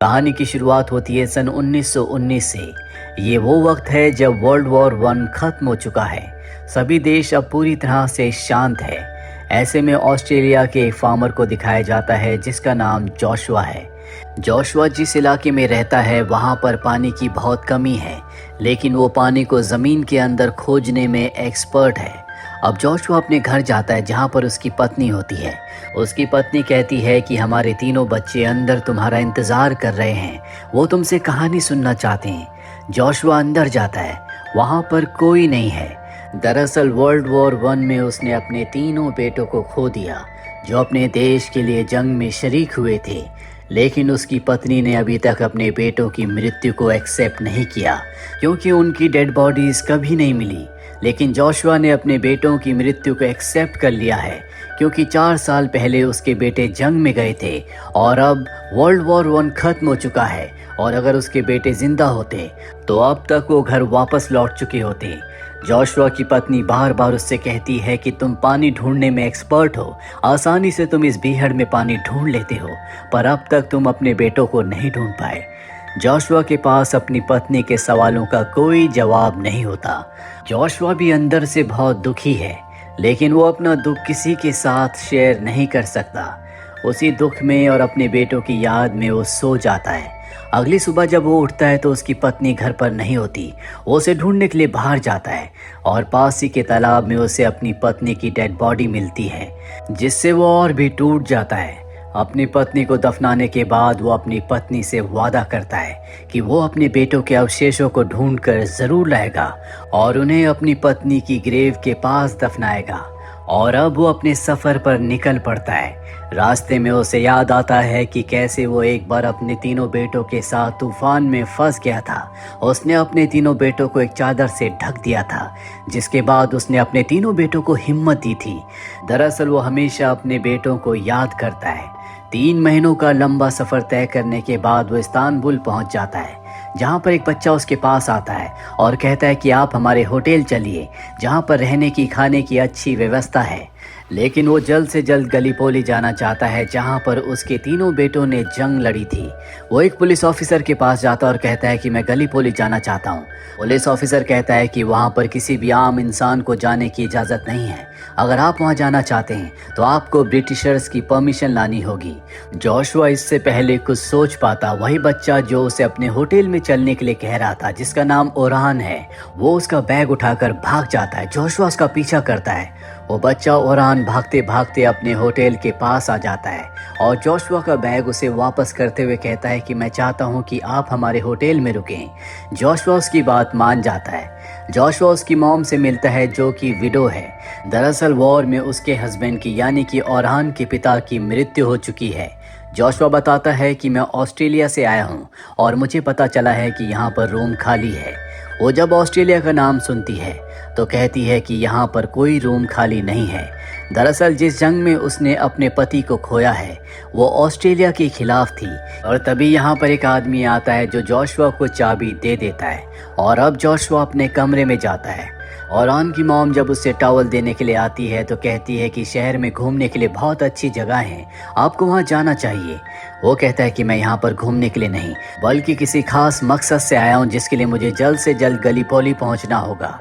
कहानी की शुरुआत होती है सन 1919 से। ये वो वक्त है जब वर्ल्ड वॉर वन खत्म हो चुका है। सभी देश अब पूरी तरह से शांत है। ऐसे में ऑस्ट्रेलिया के एक फार्मर को दिखाया जाता है जिसका नाम जोशुआ है। जोशुआ जिस इलाके में रहता है वहाँ पर पानी की बहुत कमी है, लेकिन वो पानी को ज़मीन के अंदर खोजने में एक्सपर्ट है। अब जोशुआ अपने घर जाता है जहाँ पर उसकी पत्नी होती है। उसकी पत्नी कहती है कि हमारे तीनों बच्चे अंदर तुम्हारा इंतज़ार कर रहे हैं, वो तुमसे कहानी सुनना चाहते हैं। जोशुआ अंदर जाता है, वहाँ पर कोई नहीं है। दरअसल वर्ल्ड वॉर वन में उसने अपने तीनों बेटों को खो दिया जो अपने देश के लिए जंग में शरीक हुए थे, लेकिन उसकी पत्नी ने अभी तक अपने बेटों की मृत्यु को एक्सेप्ट नहीं किया क्योंकि उनकी डेड बॉडीज कभी नहीं मिली। लेकिन जोशुआ ने अपने बेटों की मृत्यु को एक्सेप्ट कर लिया है क्योंकि 4 साल पहले उसके बेटे जंग में गए थे और अब वर्ल्ड वॉर वन खत्म हो चुका है। और अगर उसके बेटे जिंदा होते तो अब तक वो घर वापस लौट चुके होते। जोशुआ की पत्नी बार बार उससे कहती है कि तुम पानी ढूंढने में एक्सपर्ट हो, आसानी से तुम इस बीहड़ में पानी ढूंढ लेते हो, पर अब तक तुम अपने बेटों को नहीं ढूंढ पाए। जोशुआ के पास अपनी पत्नी के सवालों का कोई जवाब नहीं होता। जोशुआ भी अंदर से बहुत दुखी है, लेकिन वो अपना दुख किसी के साथ शेयर नहीं कर सकता। उसी दुख में और अपने बेटों की याद में वो सो जाता है। अगली सुबह जब वो उठता है तो उसकी पत्नी घर पर नहीं होती। वो उसे ढूंढने के लिए बाहर जाता है और पास ही के तालाब में उसे अपनी पत्नी की डेड बॉडी मिलती है, जिससे वो और भी टूट जाता है। अपनी पत्नी को दफनाने के बाद वो अपनी पत्नी से वादा करता है कि वो अपने बेटों के अवशेषों को ढूंढकर जरूर लाएगा और उन्हें अपनी पत्नी की ग्रेव के पास दफनाएगा। और अब वो अपने सफर पर निकल पड़ता है। रास्ते में उसे याद आता है कि कैसे वो एक बार अपने तीनों बेटों के साथ तूफान में फंस गया था। उसने अपने तीनों बेटों को एक चादर से ढक दिया था, जिसके बाद उसने अपने तीनों बेटों को हिम्मत दी थी। दरअसल वो हमेशा अपने बेटों को याद करता है। 3 महीनों का लंबा सफर तय करने के बाद वो इस्तांबुल पहुंच जाता है, जहां पर एक बच्चा उसके पास आता है और कहता है कि आप हमारे होटल चलिए, जहां पर रहने की खाने की अच्छी व्यवस्था है। लेकिन वो जल्द से जल्द गलीपोली जाना चाहता है जहां पर उसके तीनों बेटों ने जंग लड़ी थी। वो एक पुलिस ऑफिसर के पास जाता है और कहता है कि मैं गलीपोली जाना चाहता हूँ। पुलिस ऑफिसर कहता है कि वहां पर किसी भी आम इंसान को जाने की इजाज़त नहीं है। अगर आप वहां जाना चाहते हैं तो आपको ब्रिटिशर्स की परमिशन लानी होगी। जोशुआ इससे पहले कुछ सोच पाता, वही बच्चा जो उसे अपने होटल में चलने के लिए कह रहा था, जिसका नाम ओरान है, वो उसका बैग उठाकर भाग जाता है। जोशुआ उसका पीछा करता है। वो बच्चा ओरान भागते भागते अपने होटल के पास आ जाता है और जोशुआ का बैग उसे वापस करते हुए कहता है कि मैं चाहता हूँ कि आप हमारे होटल में रुकें। जोशुआ उसकी बात मान जाता है। जोशुआ उसकी मॉम से मिलता है जो कि विडो है। दरअसल वॉर में उसके हस्बैंड की यानी कि ओरान के पिता की मृत्यु हो चुकी है। जोशुआ बताता है कि मैं ऑस्ट्रेलिया से आया हूँ और मुझे पता चला है कि यहाँ पर रूम खाली है। वो जब ऑस्ट्रेलिया का नाम सुनती है तो कहती है कि यहाँ पर कोई रूम खाली नहीं है। दरअसल जिस जंग में उसने अपने पति को खोया है वो ऑस्ट्रेलिया के खिलाफ थी। और तभी यहाँ पर एक आदमी आता है जो जोशुआ को चाबी दे देता है और अब जोशुआ अपने कमरे में जाता है। ओरान की मॉम जब उससे टॉवल देने के लिए आती है तो कहती है कि शहर में घूमने के लिए बहुत अच्छी जगह है, आपको वहाँ जाना चाहिए। वो कहता है कि मैं यहाँ पर घूमने के लिए नहीं बल्कि किसी खास मकसद से आया हूँ, जिसके लिए मुझे जल्द से जल्द गलीपोली पहुँचना होगा।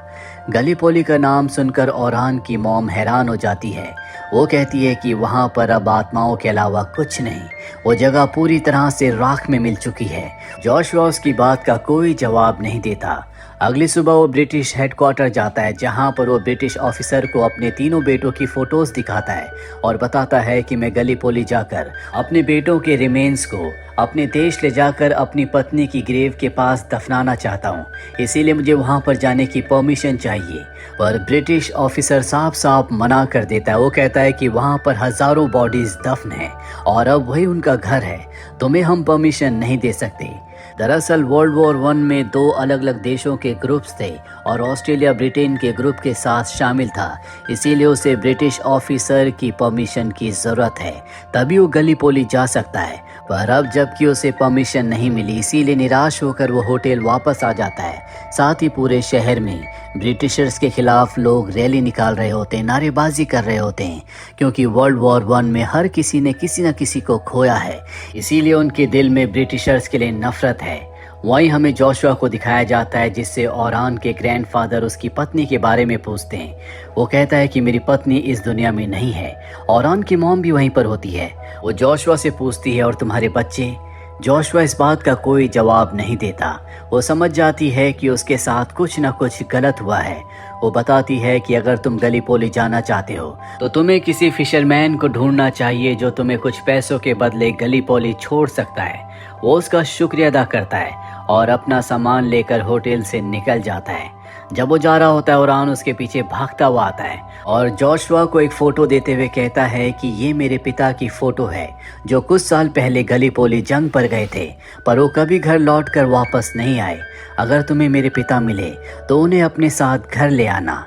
गलीपोली का नाम सुनकर ओरान की मॉम हैरान हो जाती है। वो कहती है कि वहाँ पर अब आत्माओं के अलावा कुछ नहीं, वो जगह पूरी तरह से राख में मिल चुकी है। जोशुआ उसकी बात का कोई जवाब नहीं देता। अगली सुबह वो ब्रिटिश हेडक्वार्टर जाता है, जहां पर वो ब्रिटिश ऑफिसर को अपने तीनों बेटों की फोटोज दिखाता है और बताता है कि मैं गलीपोली जाकर अपने बेटों के रिमेन्स को अपने देश ले जाकर अपनी पत्नी की ग्रेव के पास दफनाना चाहता हूँ, इसीलिए मुझे वहां पर जाने की परमिशन चाहिए। पर ब्रिटिश ऑफिसर साफ साफ मना कर देता है। वो कहता है कि वहां पर हजारों बॉडीज दफन हैं और अब वही उनका घर है, तुम्हें हम परमिशन नहीं दे सकते। दरअसल वर्ल्ड वॉर वन में 2 अलग अलग देशों के ग्रुप्स थे और ऑस्ट्रेलिया ब्रिटेन के ग्रुप के साथ शामिल था, इसीलिए उसे ब्रिटिश ऑफिसर की परमिशन की जरूरत है, तभी वो गलीपोली जा सकता है। पर अब जबकि उसे परमिशन नहीं मिली, इसीलिए निराश होकर वो होटल वापस आ जाता है। साथ ही पूरे शहर में ब्रिटिशर्स के खिलाफ लोग रैली निकाल रहे होते हैं, नारेबाजी कर रहे होते हैं, क्योंकि वर्ल्ड वॉर वन में हर किसी ने किसी न किसी को खोया है, इसीलिए उनके दिल में ब्रिटिशर्स के लिए नफरत है। वहीं हमें जोशुआ को दिखाया जाता है, जिससे ओरान के ग्रैंडफादर उसकी पत्नी के बारे में पूछते हैं। वो कहता है कि मेरी पत्नी इस दुनिया में नहीं है। ओरान की मॉम भी वहीं पर होती है। वो जोशुआ से पूछती है, और तुम्हारे बच्चे? जोशुआ इस बात का कोई जवाब नहीं देता। वो समझ जाती है कि उसके साथ कुछ न कुछ गलत हुआ है। वो बताती है कि अगर तुम गलीपोली जाना चाहते हो तो तुम्हें किसी फिशरमैन को ढूंढना चाहिए जो तुम्हें कुछ पैसों के बदले गलीपोली छोड़ सकता है। वो उसका शुक्रिया अदा करता है और अपना सामान लेकर होटल से निकल जाता है। जब वो जा रहा होता है, ओरान उसके पीछे भागता हुआ आता है और जोशुआ को एक फोटो देते हुए कहता है कि ये मेरे पिता की फोटो है, जो कुछ साल पहले गलीपोली जंग पर गए थे, पर वो कभी घर लौटकर वापस नहीं आए। अगर तुम्हें मेरे पिता मिले तो उन्हें अपने साथ घर ले आना।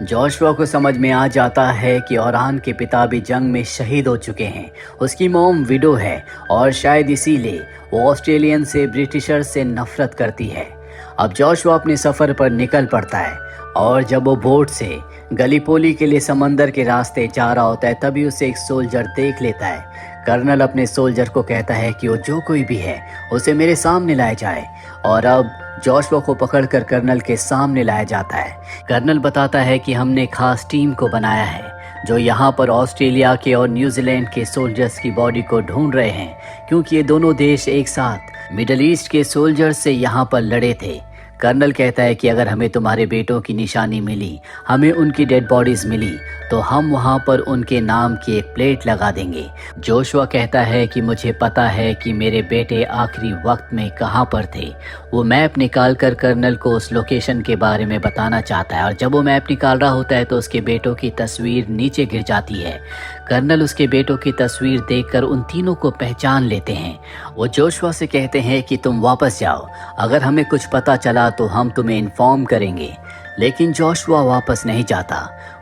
जोशुआ को समझ में आ जाता है कि ओरान के पिता भी जंग में शहीद हो चुके हैं। उसकी मॉम विडो है और शायद इसीलिए वो ऑस्ट्रेलियन से, ब्रिटिशर से नफरत करती है। अब जोशुआ अपने सफर पर निकल पड़ता है और जब वो बोट से गलीपोली के लिए समंदर के रास्ते जा रहा होता है, तभी उसे एक सोल्जर देख लेता है। कर्नल अपने सोल्जर को कहता है कि वो जो कोई भी है उसे मेरे सामने लाया जाए, और अब जोशुआ को पकड़कर कर्नल के सामने लाया जाता है। कर्नल बताता है कि हमने खास टीम को बनाया है जो यहाँ पर ऑस्ट्रेलिया के और न्यूजीलैंड के सोल्जर्स की बॉडी को ढूंढ रहे हैं, क्योंकि ये दोनों देश एक साथ मिडल ईस्ट के सोल्जर्स से यहाँ पर लड़े थे। कर्नल कहता है कि अगर हमें तुम्हारे बेटों की निशानी मिली, हमें उनकी डेड बॉडीज मिली, तो हम वहाँ पर उनके नाम की एक प्लेट लगा देंगे। जोशुआ कहता है कि मुझे पता है कि मेरे बेटे आखिरी वक्त में कहाँ पर थे। वो मैप निकाल कर कर्नल को उस लोकेशन के बारे में बताना चाहता है, और जब वो मैप निकाल रहा होता है तो उसके बेटों की तस्वीर नीचे गिर जाती है। कर्नल उसके बेटों की तस्वीर देखकर उन तीनों को पहचान लेते हैं। वो जोशुआ से कहते हैं कि तुम वापस जाओ, अगर हमें कुछ पता चला तो हम तुम्हें इन्फॉर्म करेंगे। लेकिन जोशुआ वापस नहीं जाता,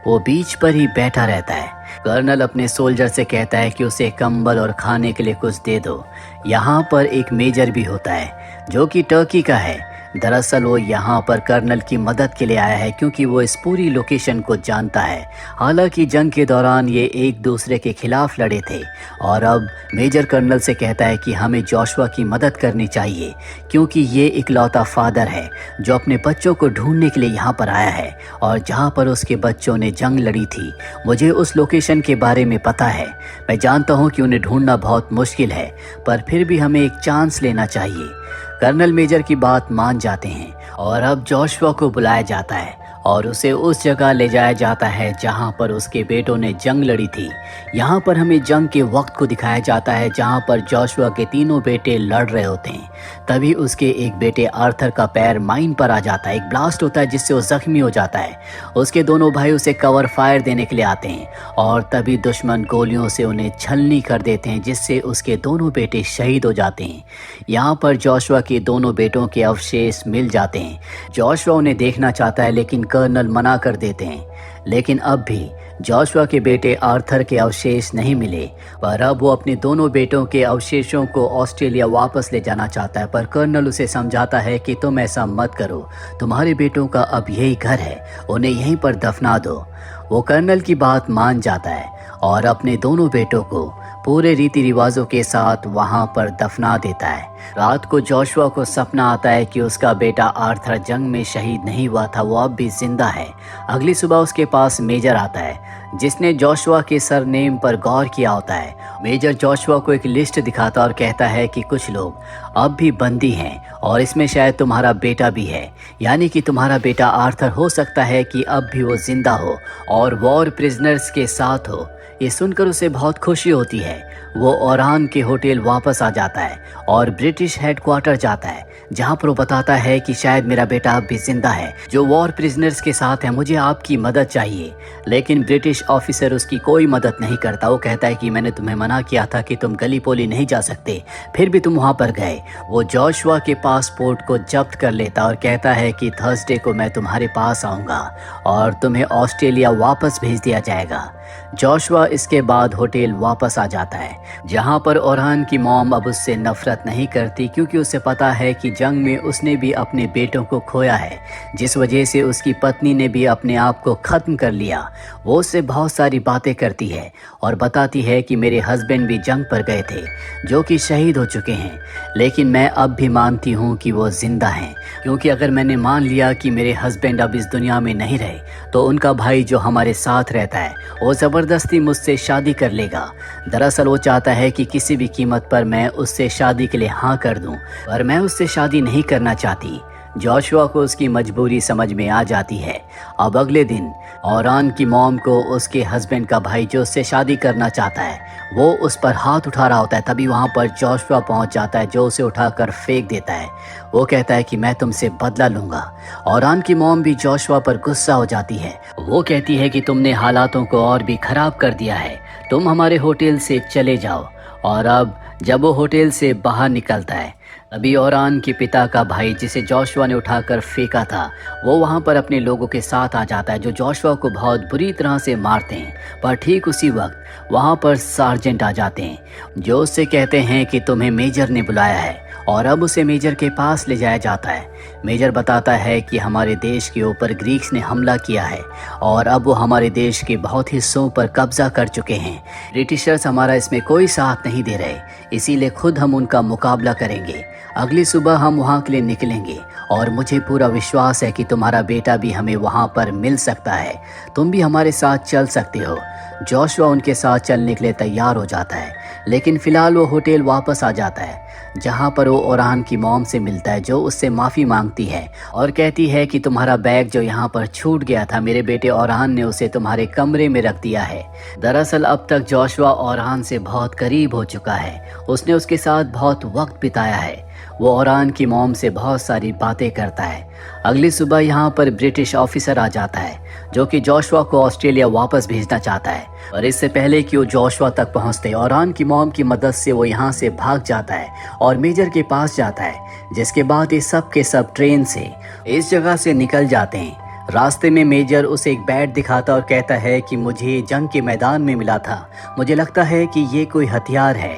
वो बीच पर ही बैठा रहता है। कर्नल अपने सोल्जर से कहता है कि उसे कंबल और खाने के लिए कुछ दे दो। यहाँ पर एक मेजर भी होता है जो कि टर्की का है। दरअसल वो यहाँ पर कर्नल की मदद के लिए आया है, क्योंकि वो इस पूरी लोकेशन को जानता है। हालांकि जंग के दौरान ये एक दूसरे के खिलाफ लड़े थे, और अब मेजर कर्नल से कहता है कि हमें जोशुआ की मदद करनी चाहिए, क्योंकि ये इकलौता फादर है जो अपने बच्चों को ढूंढने के लिए यहाँ पर आया है, और जहाँ पर उसके बच्चों ने जंग लड़ी थी मुझे उस लोकेशन के बारे में पता है। मैं जानता हूँ कि उन्हें ढूंढना बहुत मुश्किल है, पर फिर भी हमें एक चांस लेना चाहिए। कर्नल मेजर की बात मान जाते हैं और अब जोशुआ को बुलाया जाता है और उसे उस जगह ले जाया जाता है जहां पर उसके बेटों ने जंग लड़ी थी। यहाँ पर हमें जंग के वक्त को दिखाया जाता है जहां पर जोशुआ के तीनों बेटे लड़ रहे होते हैं। तभी उसके एक बेटे आर्थर का पैर माइन पर आ जाता है, एक ब्लास्ट होता है जिससे वो जख्मी हो जाता है। उसके दोनों भाई उसे कवर फायर देने के लिए आते हैं और तभी दुश्मन गोलियों से उन्हें छलनी कर देते हैं, जिससे उसके दोनों बेटे शहीद हो जाते हैं। यहाँ पर जोशुआ के दोनों बेटों के अवशेष मिल जाते हैं। जोशुआ उन्हें देखना चाहता है लेकिन कर्नल मना कर देते हैं। लेकिन अब भी जोशुआ के बेटे आर्थर के अवशेष नहीं मिले, पर अब वो अपने दोनों बेटों के अवशेषों को ऑस्ट्रेलिया वापस ले जाना चाहता है। पर कर्नल उसे समझाता है कि तुम ऐसा मत करो, तुम्हारे बेटों का अब यही घर है, उन्हें यहीं पर दफना दो। वो कर्नल की बात मान जाता है और अपने दोनों बेटों को पूरे रीति रिवाजों के साथ वहां पर दफना देता है। रात को जोशुआ को सपना आता है कि उसका बेटा आर्थर जंग में शहीद नहीं हुआ था, वो अब भी जिंदा है। अगली सुबह उसके पास मेजर आता है जिसने जोशुआ के सरनेम पर गौर किया होता है। मेजर जोशुआ को एक लिस्ट दिखाता और कहता है कि कुछ लोग अब भी बंदी हैं और इसमें शायद तुम्हारा बेटा भी है, यानी कि तुम्हारा बेटा आर्थर हो सकता है कि अब भी वो जिंदा हो और वॉर प्रिजनर्स के साथ हो। ये सुनकर उसे बहुत खुशी होती है। वो ओरान के होटल वापस आ जाता है और ब्रिटिश हेडक्वार्टर जाता है, जहाँ पर वो बताता है कि शायद मेरा बेटा अब भी जिंदा है, जो वॉर प्रिजनर्स के साथ है, मुझे आपकी मदद चाहिए। लेकिन ब्रिटिश ऑफिसर उसकी कोई मदद नहीं करता। वो कहता है कि मैंने तुम्हें मना किया था कि तुम गली पोली नहीं जा सकते, फिर भी तुम वहाँ पर गए। वो जोशुआ के पासपोर्ट को जब्त कर लेता और कहता है कि थर्सडे को मैं तुम्हारे पास आऊँगा और तुम्हें ऑस्ट्रेलिया वापस भेज दिया जाएगा। जोशुआ इसके बाद होटल वापस आ जाता है, जहां पर ओरान की मॉम अब उससे नफरत नहीं करती, क्योंकि उसे पता है कि जंग में उसने भी अपने बेटों को खोया है, जिस वजह से उसकी पत्नी ने भी अपने आप को ख़त्म कर लिया। वो उससे बहुत सारी बातें करती है और बताती है कि मेरे हस्बैंड भी जंग पर गए थे, जो कि शहीद हो चुके हैं, लेकिन मैं अब भी मानती हूँ कि वो जिंदा हैं, क्योंकि अगर मैंने मान लिया कि मेरे हस्बैंड अब इस दुनिया में नहीं रहे, तो उनका भाई जो हमारे साथ रहता है वो ज़बरदस्ती मुझसे शादी कर लेगा। दरअसल वो चाहता है कि किसी भी कीमत पर मैं उससे शादी के लिए हाँ कर दूं, पर मैं उससे शादी नहीं करना चाहती। जोशुआ को उसकी मजबूरी समझ में आ जाती है। अब अगले दिन ओरान की मॉम को उसके हस्बैंड का भाई जो उससे शादी करना चाहता है, वो उस पर हाथ उठा रहा होता है। तभी वहाँ पर जोशुआ पहुँच जाता है, जो उसे उठाकर फेंक देता है। वो कहता है कि मैं तुमसे बदला लूँगा। ओरान की मॉम भी जोशुआ पर गुस्सा हो जाती है। वो कहती है कि तुमने हालातों को और भी खराब कर दिया है, तुम हमारे होटल से चले जाओ। और अब जब वो होटल से बाहर निकलता है, तभी ओरान के पिता का भाई, जिसे जोशुआ ने उठाकर फेंका था, वो वहाँ पर अपने लोगों के साथ आ जाता है, जो जोशुआ को बहुत बुरी तरह से मारते हैं। पर ठीक उसी वक्त वहाँ पर सार्जेंट आ जाते हैं, जो उससे कहते हैं कि तुम्हें मेजर ने बुलाया है, और अब उसे मेजर के पास ले जाया जाता है। मेजर बताता है कि हमारे देश के ऊपर ग्रीक्स ने हमला किया है और अब वो हमारे देश के बहुत हिस्सों पर कब्जा कर चुके हैं। ब्रिटिशर्स हमारा इसमें कोई साथ नहीं दे रहे, इसीलिए खुद हम उनका मुकाबला करेंगे। अगली सुबह हम वहाँ के लिए निकलेंगे और मुझे पूरा विश्वास है कि तुम्हारा बेटा भी हमें वहाँ पर मिल सकता है, तुम भी हमारे साथ चल सकते हो। जोशुआ उनके साथ चलने के लिए तैयार हो जाता है, लेकिन फिलहाल वो होटल वापस आ जाता है, जहाँ पर वो ओरान की मॉम से मिलता है, जो उससे माफ़ी मांगती है और कहती है कि तुम्हारा बैग जो यहाँ पर छूट गया था, मेरे बेटे ओरान ने उसे तुम्हारे कमरे में रख दिया है। दरअसल अब तक जोशुआ ओरान से बहुत करीब हो चुका है, उसने उसके साथ बहुत वक्त बिताया है। वो ओरान की मॉम से बहुत सारी बातें करता है। अगली सुबह यहाँ पर ब्रिटिश ऑफिसर आ जाता है, जो कि जोशुआ को ऑस्ट्रेलिया वापस भेजना चाहता है। और इससे पहले कि वो जोशुआ तक पहुँचते, ओरान की मॉम की मदद से वो यहाँ से भाग जाता है और मेजर के पास जाता है, जिसके बाद ये सब के सब ट्रेन से इस जगह से निकल जाते हैं। रास्ते में मेजर उसे एक बैट दिखाता और कहता है कि मुझे जंग के मैदान में मिला था, मुझे लगता है कि ये कोई हथियार है।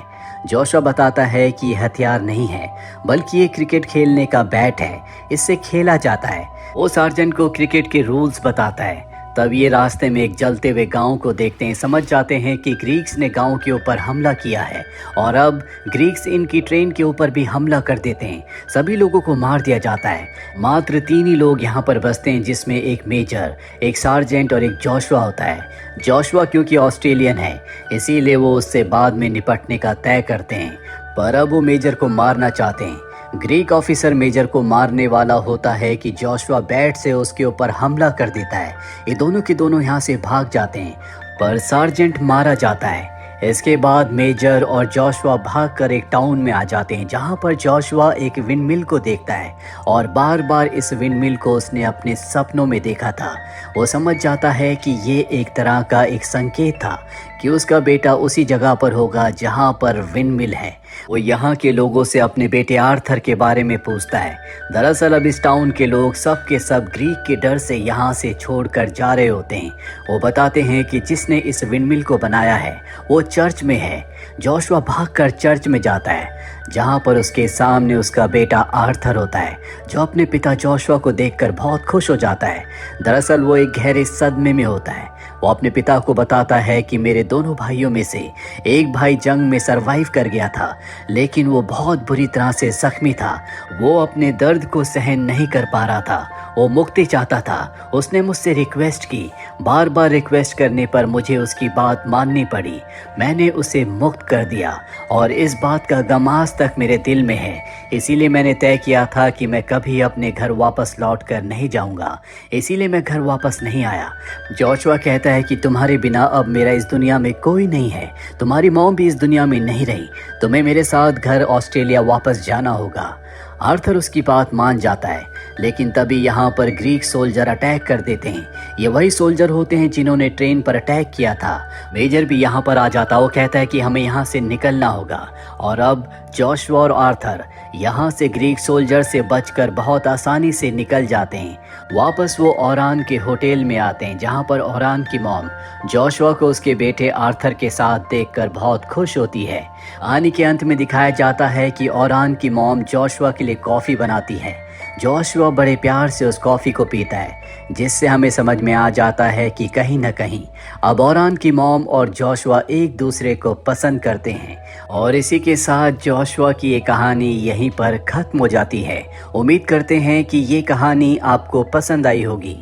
जोशुआ बताता है कि ये हथियार नहीं है, बल्कि ये क्रिकेट खेलने का बैट है, इससे खेला जाता है। वो सार्जेंट को क्रिकेट के रूल्स बताता है। तब ये रास्ते में एक जलते हुए गांव को देखते हैं, समझ जाते हैं कि ग्रीक्स ने गांव के ऊपर हमला किया है और अब ग्रीक्स इनकी ट्रेन के ऊपर भी हमला कर देते हैं। सभी लोगों को मार दिया जाता है। मात्र 3 ही लोग यहाँ पर बचते हैं, जिसमें एक मेजर, एक सार्जेंट और एक जोशुआ होता है। जोशुआ क्योंकि ऑस्ट्रेलियन है, इसीलिए वो उससे बाद में निपटने का तय करते हैं, पर अब वो मेजर को मारना चाहते हैं। ग्रीक ऑफिसर मेजर को मारने वाला होता है कि जोशुआ बैट से उसके ऊपर हमला कर देता है। ये दोनों के दोनों यहाँ से भाग जाते हैं, पर सार्जेंट मारा जाता है। इसके बाद मेजर और जोशुआ भागकर एक टाउन में आ जाते हैं, जहाँ पर जोशुआ एक विंडमिल को देखता है और बार बार इस विंडमिल को उसने अपने सपनों में देखा था। वो समझ जाता है कि ये एक तरह का एक संकेत था कि उसका बेटा उसी जगह पर होगा जहाँ पर विंडमिल है। वो यहाँ के लोगों से अपने बेटे आर्थर के बारे में पूछता है। दरअसल अब इस टाउन के लोग सब के सब ग्रीक के डर से यहाँ से छोड़कर जा रहे होते हैं। वो बताते हैं कि जिसने इस विंडमिल को बनाया है वो चर्च में है। जोशुआ भागकर चर्च में जाता है, जहाँ पर उसके सामने उसका बेटा आर्थर होता है, जो अपने पिता जोशुआ को देखकर बहुत खुश हो जाता है। दरअसल वो एक गहरे सदमे में होता है। वो अपने पिता को बताता है कि मेरे दोनों भाइयों में से एक भाई जंग में सरवाइव कर गया था, लेकिन वो बहुत बुरी तरह से जख्मी था। वो अपने दर्द को सहन नहीं कर पा रहा था, वो मुक्ति चाहता था। उसने मुझसे रिक्वेस्ट की, बार बार रिक्वेस्ट करने पर मुझे उसकी बात माननी पड़ी। मैंने उसे मुक्त कर दिया और इस बात का गम आज तक मेरे दिल में है। इसीलिए मैंने तय किया था कि मैं कभी अपने घर वापस लौट कर नहीं जाऊंगा, इसीलिए मैं घर वापस नहीं आया। जोशुआ कहता कहता है कि तुम्हारे बिना अब मेरा इस दुनिया में कोई नहीं है, तुम्हारी मॉम भी इस दुनिया में नहीं रही, तुम्हें मेरे साथ घर ऑस्ट्रेलिया वापस जाना होगा। आर्थर उसकी बात मान जाता है, लेकिन तभी यहाँ पर ग्रीक सोल्जर अटैक कर देते हैं। ये वही सोल्जर होते हैं जिन्होंने ट्रेन पर अटैक किया था। मेजर भी यहाँ पर आ जाता, वो कहता है कि हमें यहाँ से निकलना होगा। और अब जोशुआ और आर्थर यहाँ से ग्रीक सोल्जर से बचकर बहुत आसानी से निकल जाते हैं। वापस वो ओरान के होटल में आते हैं, जहाँ पर ओरान की मॉम जोशुआ को उसके बेटे आर्थर के साथ देखकर बहुत खुश होती है। कहानी के अंत में दिखाया जाता है कि ओरान की मॉम जोशुआ के लिए कॉफ़ी बनाती है। जोशुआ बड़े प्यार से उस कॉफ़ी को पीता है, जिससे हमें समझ में आ जाता है कि कहीं न कहीं अब ओरान की मॉम और जोशुआ एक दूसरे को पसंद करते हैं। और इसी के साथ जोशुआ की ये कहानी यहीं पर ख़त्म हो जाती है। उम्मीद करते हैं कि ये कहानी आपको पसंद आई होगी।